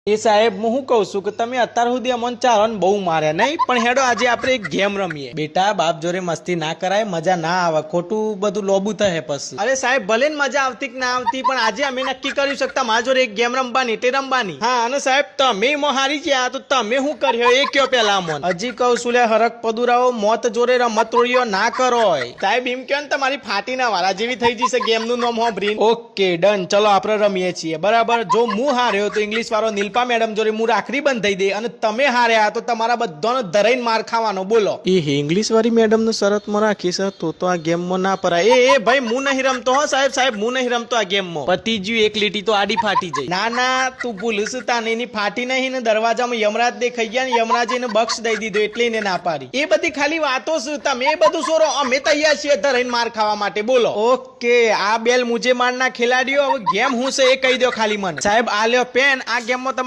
એ સાહેબ હું શું કહું છું કે તમે અત્યાર સુધી અમને ચારોને બહુ માર્યા નહીં, પણ હેડો આજે આપણે એક ગેમ રમીએ. બેટા બાપ જોડે મસ્તી ના કરાય, મજા ના આવે, ખોટું બધું લોબુ થાય પછી. અરે સાહેબ ભલે ને મજા આવતી કે ના આવતી, પણ આજે અમે નક્કી કરી શકતા મારા જોડે એક ગેમ રમવાની તે રમવાની. હા અને સાહેબ તમે એમાં હારી ગયા તો તમે શું કર્યો એ કયો પેલા મન. હજી કહું છું લે હરક પદુરાઓ, મોત જોડે રમત તોડીઓ ના કરો. સાહેબ એમ કહો ને તમારી ફાટીના વાળા જેવી થઈ જશે ગેમનું નામ હોભરીને. ઓકે ડન, ચલો આપણે રમીએ છીએ બરાબર. જો હું હાર્યો તો ઇંગ્લિશ વાળો નીલપા મેડમ જોડે હું રાખડી બંધાઈ દે, અને તમે હાર્યા તો તમારા બધાનો ધરાઈને માર ખાવાનો. બોલો. એ ઇંગ્લિશ વાળી મેડમ નું શરતમાં રાખી છે તો આ ગેમમાં ના પરાય. એ ભાઈ હું નહીં રમતો હો સાહેબ, સાહેબ હું નહીં રમતો આ ગેમમાં. પતી જ્યું એક લીટી તો આડી ફાટી જાય. ના ના તું ભૂલીશ તાને, એની ફાટી નહીં ને દરવાજામાં યમરાજ દેખાઈ ગયા ને યમરાજ એને બક્ષ દઈ દીધો એટલે એને ના પાડી. એ બધી ખાલી વાતો છે, તમે એ બધું સોરો, અમે તૈયાર છીએ ધરાઈને માર ખાવા માટે. બોલો. ઓકે આ બેલ મુજે મારના ખેલાડીઓ, હવે ગેમ હું છે એ કહી દો ખાલી મને. સાહેબ આ લ્યો પેન, આ ગેમમાં તમારે